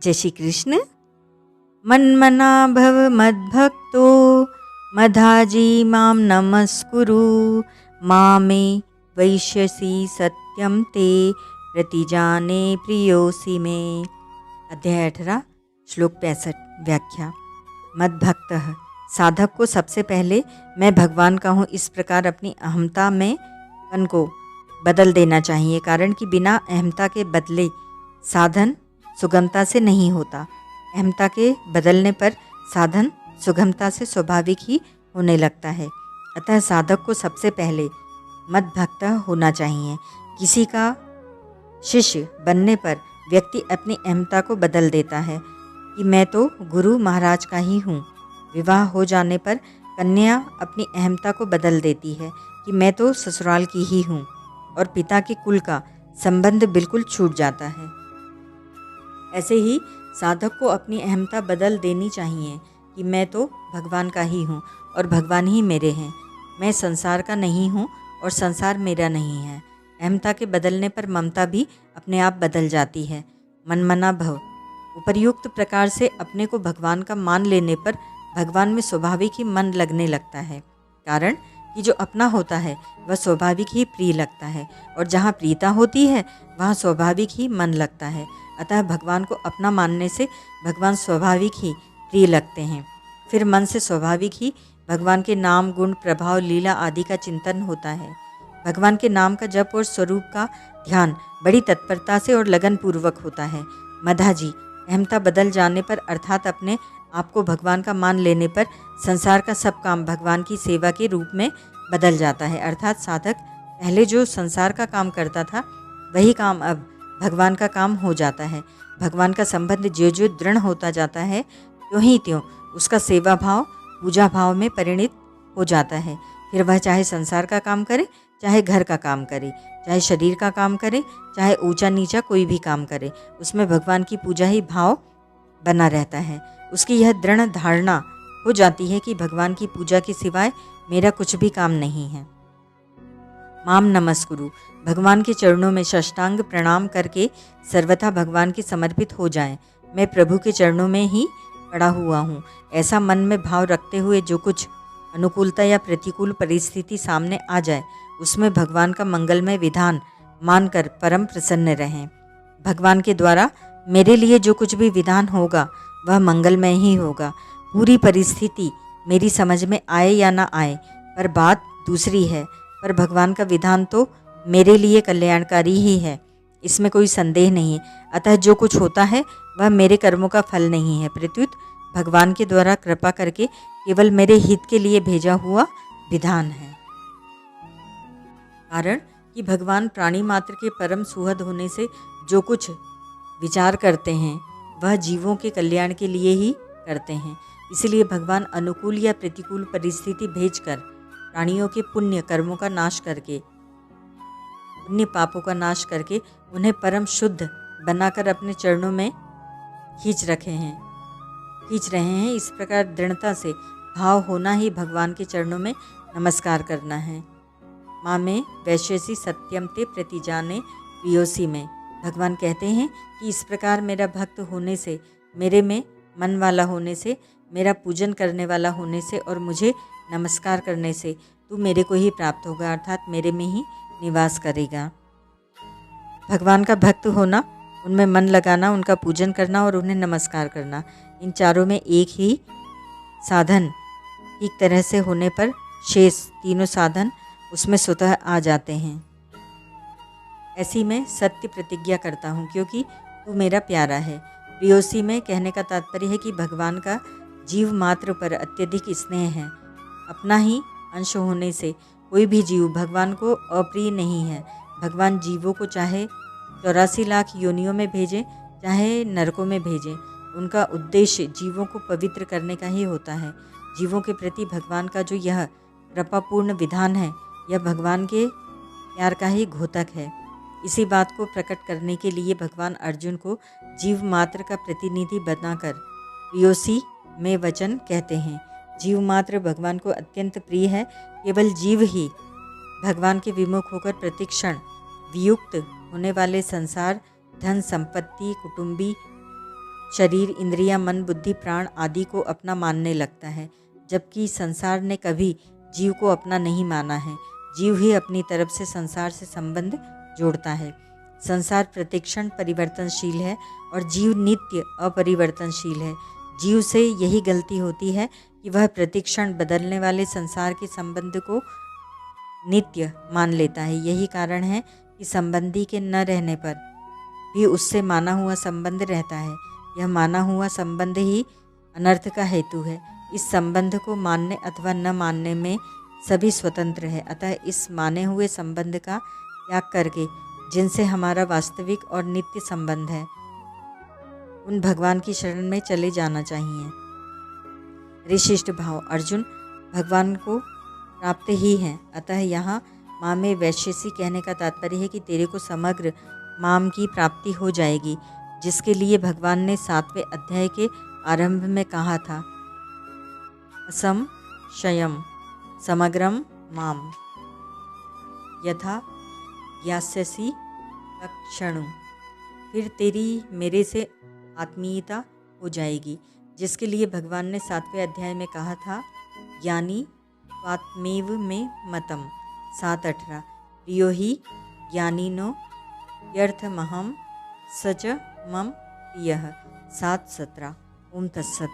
जय श्री कृष्ण। मन्मना भव मद्भक्तो मधाजी मां नमस्कुरु मामे वैश्यसि सत्यम ते प्रतिजाने प्रियोसि मे। अध्याय 18 श्लोक 65। व्याख्या। मद्भक्त साधक को सबसे पहले मैं भगवान का हूँ इस प्रकार अपनी अहमता में पन को बदल देना चाहिए, कारण कि बिना अहमता के बदले साधन सुगमता से नहीं होता। अहमता के बदलने पर साधन सुगमता से स्वाभाविक ही होने लगता है। अतः साधक को सबसे पहले मद्भक्त होना चाहिए। किसी का शिष्य बनने पर व्यक्ति अपनी अहमता को बदल देता है कि मैं तो गुरु महाराज का ही हूँ। विवाह हो जाने पर कन्या अपनी अहमता को बदल देती है कि मैं तो ससुराल की ही हूँ, और पिता के कुल का संबंध बिल्कुल छूट जाता है। ऐसे ही साधक को अपनी अहमता बदल देनी चाहिए कि मैं तो भगवान का ही हूँ और भगवान ही मेरे हैं। मैं संसार का नहीं हूँ और संसार मेरा नहीं है। अहमता के बदलने पर ममता भी अपने आप बदल जाती है। मनमना भव। उपर्युक्त प्रकार से अपने को भगवान का मान लेने पर भगवान में स्वाभाविक ही मन लगने लगता है, कारण कि जो अपना होता है वह स्वाभाविक ही प्रिय लगता है, और जहाँ प्रियता होती है वहाँ स्वाभाविक ही मन लगता है। अतः भगवान को अपना मानने से भगवान स्वाभाविक ही प्रिय लगते हैं। फिर मन से स्वाभाविक ही भगवान के नाम, गुण, प्रभाव, लीला आदि का चिंतन होता है। भगवान के नाम का जप और स्वरूप का ध्यान बड़ी तत्परता से और लगन पूर्वक होता है। मधाजी अहमता बदल जाने पर अर्थात अपने आप को भगवान का मान लेने पर संसार का सब काम भगवान की सेवा के रूप में बदल जाता है। अर्थात साधक पहले जो संसार का काम करता था वही काम अब भगवान का काम हो जाता है। भगवान का संबंध ज्यों ज्यों दृढ़ होता जाता है त्यों ही त्यों उसका सेवा भाव पूजा भाव में परिणित हो जाता है। फिर वह चाहे संसार का काम करे, चाहे घर का काम करे, चाहे शरीर का काम करे, चाहे ऊंचा नीचा कोई भी काम करे, उसमें भगवान की पूजा ही भाव बना रहता है। उसकी यह दृढ़ धारणा हो जाती है कि भगवान की पूजा के सिवाय मेरा कुछ भी काम नहीं है। माम नमस्कुरु। भगवान के चरणों में साष्टांग प्रणाम करके सर्वथा भगवान के समर्पित हो जाएं। मैं प्रभु के चरणों में ही पड़ा हुआ हूँ, ऐसा मन में भाव रखते हुए जो कुछ अनुकूलता या प्रतिकूल परिस्थिति सामने आ जाए उसमें भगवान का मंगलमय विधान मानकर परम प्रसन्न रहें। भगवान के द्वारा मेरे लिए जो कुछ भी विधान होगा वह मंगलमय ही होगा। पूरी परिस्थिति मेरी समझ में आए या ना आए पर बात दूसरी है, पर भगवान का विधान तो मेरे लिए कल्याणकारी ही है, इसमें कोई संदेह नहीं। अतः जो कुछ होता है वह मेरे कर्मों का फल नहीं है, प्रत्युत भगवान के द्वारा कृपा करके केवल मेरे हित के लिए भेजा हुआ विधान है। कारण कि भगवान प्राणी मात्र के परम सुहृद होने से जो कुछ विचार करते हैं वह जीवों के कल्याण के लिए ही करते हैं। इसलिए भगवान अनुकूल या प्रतिकूल परिस्थिति भेजकर प्राणियों के पुण्य कर्मों का नाश करके, पुण्य पापों का नाश करके उन्हें परम शुद्ध बनाकर अपने चरणों में खींच रहे हैं। इस प्रकार दृढ़ता से भाव होना ही भगवान के चरणों में नमस्कार करना है। माँ में वैश्यसी सत्यम ते प्रतिजाने प्रियोसी में। भगवान कहते हैं कि इस प्रकार मेरा भक्त होने से, मेरे में मन वाला होने से, मेरा पूजन करने वाला होने से और मुझे नमस्कार करने से तू मेरे को ही प्राप्त होगा, अर्थात मेरे में ही निवास करेगा। भगवान का भक्त होना, उनमें मन लगाना, उनका पूजन करना और उन्हें नमस्कार करना, इन चारों में एक ही साधन ठीक तरह से होने पर शेष तीनों साधन उसमें स्वतः आ जाते हैं। ऐसी मैं सत्य प्रतिज्ञा करता हूँ क्योंकि तू मेरा प्यारा है। प्रियोसी में कहने का तात्पर्य है कि भगवान का जीव मात्र पर अत्यधिक स्नेह है। अपना ही अंश होने से कोई भी जीव भगवान को अप्रिय नहीं है। भगवान जीवों को चाहे 84 लाख योनियों में भेजें, चाहे नरकों में भेजें, उनका उद्देश्य जीवों को पवित्र करने का ही होता है। जीवों के प्रति भगवान का जो यह कृपापूर्ण विधान है यह भगवान के प्यार का ही घोतक है। इसी बात को प्रकट करने के लिए भगवान अर्जुन को जीव मात्र का प्रतिनिधि बनाकर प्रियोसी में वचन कहते हैं। जीव मात्र भगवान को अत्यंत प्रिय है। केवल जीव ही भगवान के विमुख होकर प्रतिक्षण वियुक्त होने वाले संसार, धन, संपत्ति, कुटुंबी शरीर, इंद्रियां, मन, बुद्धि, प्राण आदि को अपना मानने लगता है, जबकि संसार ने कभी जीव को अपना नहीं माना है। जीव ही अपनी तरफ से संसार से संबंध जोड़ता है। संसार प्रतिक्षण परिवर्तनशील है और जीव नित्य अपरिवर्तनशील है। जीव से यही गलती होती है कि वह प्रतिक्षण बदलने वाले संसार के संबंध को नित्य मान लेता है। यही कारण है कि संबंधी के न रहने पर भी उससे माना हुआ संबंध रहता है। यह माना हुआ संबंध ही अनर्थ का हेतु है। इस संबंध को मानने अथवा न मानने में सभी स्वतंत्र है। अतः इस माने हुए संबंध का त्याग करके जिनसे हमारा वास्तविक और नित्य संबंध है, उन भगवान की शरण में चले जाना चाहिए। विशिष्ट भाव। अर्जुन, भगवान को प्राप्त ही हैं, अतः यहाँ माँ में वैश्यसी कहने का तात्पर्य है कि तेरे को समग्र माम की प्राप्ति हो जाएगी, जिसके लिए भगवान ने 7वें अध्याय के आरंभ में कहा था, असम शयम समग्रम माम यथा ज्ञास्यसि तत्क्षणु। फिर तेरी मेरे से आत्मीयता हो जाएगी, जिसके लिए भगवान ने 7वें अध्याय में कहा था, ज्ञानी स्वात्मेव में मतम 7:18। प्रियो ही ज्ञानिनो यर्थमहम सच मम प्रियः 7:17। ओम तत्सत।